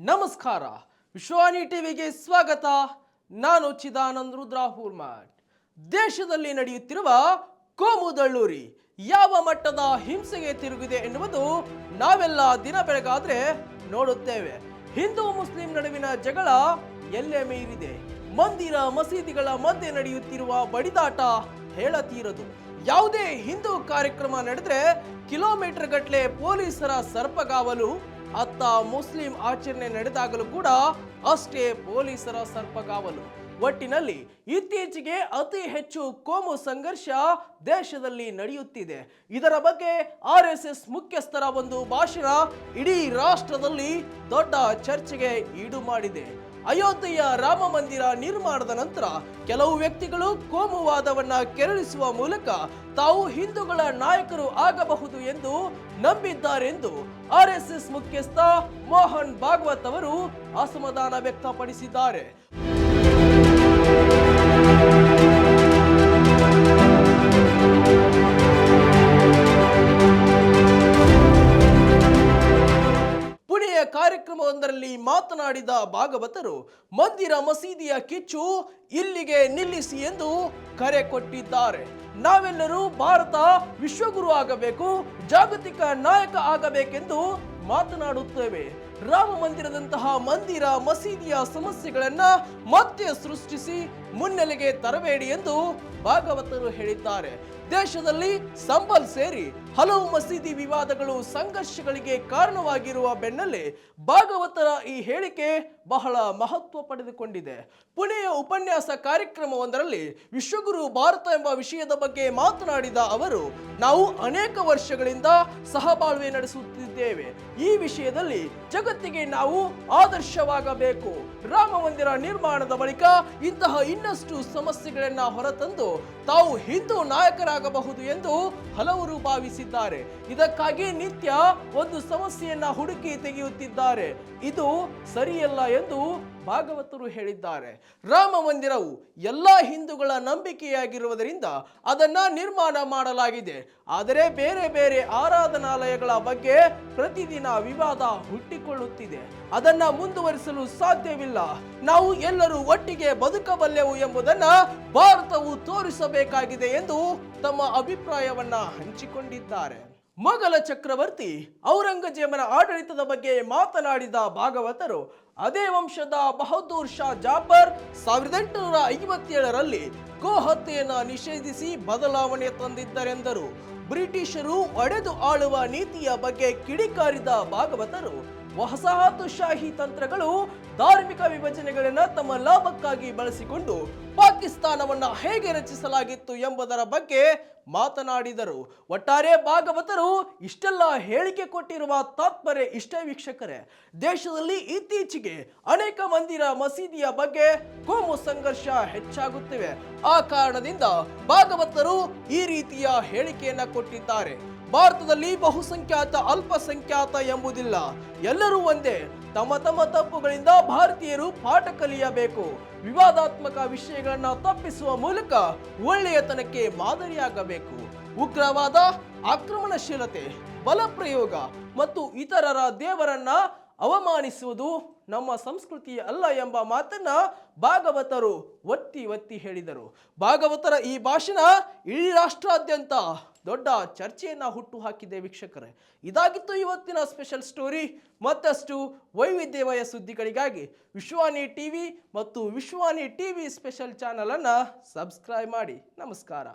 ನಮಸ್ಕಾರ. ವಿಶ್ವಾನಿ ಟಿವಿಗೆ ಸ್ವಾಗತ. ನಾನು ಚಿದಾನಂದ್ ರುದ್ರಾಪುರ್ಮಠ್. ದೇಶದಲ್ಲಿ ನಡೆಯುತ್ತಿರುವ ಕೋಮು ದಳ್ಳೂರಿ ಯಾವ ಮಟ್ಟದ ಹಿಂಸೆಗೆ ತಿರುಗಿದೆ ಎನ್ನುವುದು ನಾವೆಲ್ಲ ದಿನ ಬೆಳಗಾದ್ರೆ ನೋಡುತ್ತೇವೆ. ಹಿಂದೂ ಮುಸ್ಲಿಂ ನಡುವಿನ ಜಗಳ ಎಲ್ಲೇ ಮೀರಿದೆ. ಮಂದಿರ ಮಸೀದಿಗಳ ಮಧ್ಯೆ ನಡೆಯುತ್ತಿರುವ ಬಡಿದಾಟ ಹೇಳತೀರದು. ಯಾವುದೇ ಹಿಂದೂ ಕಾರ್ಯಕ್ರಮ ನಡೆದ್ರೆ ಕಿಲೋಮೀಟರ್ ಗಟ್ಟಲೆ ಪೊಲೀಸರ ಸರ್ಪಗಾವಲು. ಅತ್ತ ಮುಸ್ಲಿಂ ಆಚರಣೆ ನಡೆದಾಗಲೂ ಕೂಡ ಅಷ್ಟೇ ಪೊಲೀಸರ ಸರ್ಪಗಾವಲು. ಒಟ್ಟಿನಲ್ಲಿ ಇತ್ತೀಚೆಗೆ ಅತಿ ಹೆಚ್ಚು ಕೋಮು ಸಂಘರ್ಷ ದೇಶದಲ್ಲಿ ನಡೆಯುತ್ತಿದೆ. ಇದರ ಬಗ್ಗೆ RSS ಮುಖ್ಯಸ್ಥರ ಒಂದು ಭಾಷಣ ಇಡೀ ರಾಷ್ಟ್ರದಲ್ಲಿ ದೊಡ್ಡ ಚರ್ಚೆಗೆ ಈಡು ಮಾಡಿದೆ. ಅಯೋಧ್ಯೆಯ ರಾಮ ಮಂದಿರ ನಿರ್ಮಾಣದ ನಂತರ ಕೆಲವು ವ್ಯಕ್ತಿಗಳು ಕೋಮುವಾದವನ್ನ ಕೆರಳಿಸುವ ಮೂಲಕ ತಾವು ಹಿಂದೂಗಳ ನಾಯಕರು ಆಗಬಹುದು ಎಂದು ನಂಬಿದ್ದಾರೆಂದು RSS ಮುಖ್ಯಸ್ಥ ಮೋಹನ್ ಭಾಗವತ್ ಅವರು ಅಸಮಾಧಾನ ವ್ಯಕ್ತಪಡಿಸಿದ್ದಾರೆ. ಪುಣೆಯ ಕಾರ್ಯಕ್ರಮವೊಂದರಲ್ಲಿ ಮಾತನಾಡಿದ ಭಾಗವತರು ಮಂದಿರ ಮಸೀದಿಯ ಕಿಚ್ಚು ಇಲ್ಲಿಗೆ ನಿಲ್ಲಿಸಿ ಎಂದು ಕರೆ ಕೊಟ್ಟಿದ್ದಾರೆ. ನಾವೆಲ್ಲರೂ ಭಾರತ ವಿಶ್ವಗುರು ಆಗಬೇಕು, ಜಾಗತಿಕ ನಾಯಕ ಆಗಬೇಕೆಂದು ಮಾತನಾಡುತ್ತೇವೆ. ರಾಮ ಮಂದಿರದಂತಹ ಮಂದಿರ ಮಸೀದಿಯ ಸಮಸ್ಯೆಗಳನ್ನ ಮತ್ತೆ ಸೃಷ್ಟಿಸಿ ಮುನ್ನೆಲೆಗೆ ತರಬೇಡಿ ಎಂದು ಭಾಗವತರು ಹೇಳಿದ್ದಾರೆ. ದೇಶದಲ್ಲಿ ಸಂಬಲ್ ಸೇರಿ ಹಲವು ಮಸೀದಿ ವಿವಾದಗಳು ಸಂಘರ್ಷಗಳಿಗೆ ಕಾರಣವಾಗಿರುವ ಬೆನ್ನಲ್ಲೇ ಭಾಗವತರ ಈ ಹೇಳಿಕೆ ಬಹಳ ಮಹತ್ವ ಪಡೆದುಕೊಂಡಿದೆ. ಪುಣೆಯ ಉಪನ್ಯಾಸ ಕಾರ್ಯಕ್ರಮವೊಂದರಲ್ಲಿ ವಿಶ್ವಗುರು ಭಾರತ ಎಂಬ ವಿಷಯದ ಬಗ್ಗೆ ಮಾತನಾಡಿದ ಅವರು, ನಾವು ಅನೇಕ ವರ್ಷಗಳಿಂದ ಸಹಬಾಳ್ವೆ ನಡೆಸುತ್ತಿದ್ದೇವೆ. ಈ ವಿಷಯದಲ್ಲಿ ಜಗತ್ತಿಗೆ ನಾವು ಆದರ್ಶವಾಗಬೇಕು. ರಾಮ ಮಂದಿರ ನಿರ್ಮಾಣದ ಬಳಿಕ ಇಂತಹ ಇನ್ನಷ್ಟು ಸಮಸ್ಯೆಗಳನ್ನ ಹೊರತಂದು ತಾವು ಹಿಂದೂ ನಾಯಕರಾಗಬಹುದು ಎಂದು ಹಲವರು ಭಾವಿಸಿದ್ದಾರೆ. ಇದಕ್ಕಾಗಿ ನಿತ್ಯ ಒಂದು ಸಮಸ್ಯೆಯನ್ನ ಹುಡುಕಿ ತೆಗೆಯುತ್ತಿದ್ದಾರೆ. ಇದು ಸರಿಯಲ್ಲ ಎಂದು ಭಾಗವತರು ಹೇಳಿದ್ದಾರೆ. ರಾಮ ಮಂದಿರವು ಎಲ್ಲ ಹಿಂದೂಗಳ ನಂಬಿಕೆಯಾಗಿರುವುದರಿಂದ ಅದನ್ನ ನಿರ್ಮಾಣ ಮಾಡಲಾಗಿದೆ. ಆದರೆ ಬೇರೆ ಬೇರೆ ಆರಾಧನಾಲಯಗಳ ಬಗ್ಗೆ ಪ್ರತಿದಿನ ವಿವಾದ ಹುಟ್ಟಿಕೊಳ್ಳುತ್ತಿದೆ. ಅದನ್ನ ಮುಂದುವರಿಸಲು ಸಾಧ್ಯವಿಲ್ಲ. ನಾವು ಎಲ್ಲರೂ ಒಟ್ಟಿಗೆ ಬದುಕಬಲ್ಲೆವು ಎಂಬುದನ್ನ ಭಾರತವು ತೋರಿಸಬೇಕಾಗಿದೆ ಎಂದು ತಮ್ಮ ಅಭಿಪ್ರಾಯವನ್ನ ಹಂಚಿಕೊಂಡಿದ್ದಾರೆ. ಮೊಘಲ ಚಕ್ರವರ್ತಿ ಔರಂಗಜೇಬನ ಆಡಳಿತದ ಬಗ್ಗೆ ಮಾತನಾಡಿದ ಭಾಗವತರು, ಅದೇ ವಂಶದ ಬಹದ್ದೂರ್ ಶಾ ಜಾಫರ್ 1857ರಲ್ಲಿ ಗೋಹತ್ಯೆಯನ್ನು ನಿಷೇಧಿಸಿ ಬದಲಾವಣೆ ತಂದಿದ್ದರೆಂದರು. ಬ್ರಿಟಿಷರು ಒಡೆದು ಆಳುವ ನೀತಿಯ ಬಗ್ಗೆ ಕಿಡಿಕಾರಿದ ಭಾಗವತರು, ವಸಾಹತುಶಾಹಿ ತಂತ್ರಗಳು ಧಾರ್ಮಿಕ ವಿಭಜನೆಗಳನ್ನ ತಮ್ಮ ಲಾಭಕ್ಕಾಗಿ ಬಳಸಿಕೊಂಡು ಪಾಕಿಸ್ತಾನವನ್ನ ಹೇಗೆ ರಚಿಸಲಾಗಿತ್ತು ಎಂಬುದರ ಬಗ್ಗೆ ಮಾತನಾಡಿದರು. ಒಟ್ಟಾರೆ ಭಾಗವತರು ಇಷ್ಟೆಲ್ಲ ಹೇಳಿಕೆ ಕೊಟ್ಟಿರುವ ತಾತ್ಪರ್ಯ ಇಷ್ಟೇ ವೀಕ್ಷಕರೇ. ದೇಶದಲ್ಲಿ ಇತ್ತೀಚೆಗೆ ಅನೇಕ ಮಂದಿರ ಮಸೀದಿಯ ಬಗ್ಗೆ ಕೋಮು ಸಂಘರ್ಷ ಹೆಚ್ಚಾಗುತ್ತಿವೆ. ಆ ಕಾರಣದಿಂದ ಭಾಗವತರು ಈ ರೀತಿಯ ಹೇಳಿಕೆಯನ್ನ ಕೊಟ್ಟಿದ್ದಾರೆ. ಭಾರತದಲ್ಲಿ ಬಹುಸಂಖ್ಯಾತ ಅಲ್ಪಸಂಖ್ಯಾತ ಎಂಬುದಿಲ್ಲ, ಎಲ್ಲರೂ ಒಂದೇ. ತಮ್ಮ ತಮ್ಮ ತಪ್ಪುಗಳಿಂದ ಭಾರತೀಯರು ಪಾಠ ಕಲಿಯಬೇಕು. ವಿವಾದಾತ್ಮಕ ವಿಷಯಗಳನ್ನ ತಪ್ಪಿಸುವ ಮೂಲಕ ಒಳ್ಳೆಯತನಕ್ಕೆ ಮಾದರಿಯಾಗಬೇಕು. ಉಗ್ರವಾದ, ಆಕ್ರಮಣಶೀಲತೆ, ಬಲಪ್ರಯೋಗ ಮತ್ತು ಇತರರ ದೇವರನ್ನ ಅವಮಾನಿಸುವುದು ನಮ್ಮ ಸಂಸ್ಕೃತಿ ಅಲ್ಲ ಎಂಬ ಮಾತನ್ನ ಭಾಗವತರು ಒತ್ತಿ ಒತ್ತಿ ಹೇಳಿದರು. ಭಾಗವತರ ಈ ಭಾಷಣ ಇಡೀ ರಾಷ್ಟ್ರಾದ್ಯಂತ ದೊಡ್ಡ ಚರ್ಚೆಯನ್ನ ಹುಟ್ಟು ಹಾಕಿದೆ ವೀಕ್ಷಕರೇ. ಇದಾಗಿತ್ತು ಇವತ್ತಿನ ಸ್ಪೆಷಲ್ ಸ್ಟೋರಿ. ಮತ್ತಷ್ಟು ವೈವಿಧ್ಯಮಯ ಸುದ್ದಿಗಳಿಗಾಗಿ ವಿಶ್ವಾನಿ ಟಿವಿ ಮತ್ತು ವಿಶ್ವಾನಿ ಟಿವಿ ಸ್ಪೆಷಲ್ ಚಾನಲ್ ಅನ್ನ ಸಬ್ಸ್ಕ್ರೈಬ್ ಮಾಡಿ. ನಮಸ್ಕಾರ.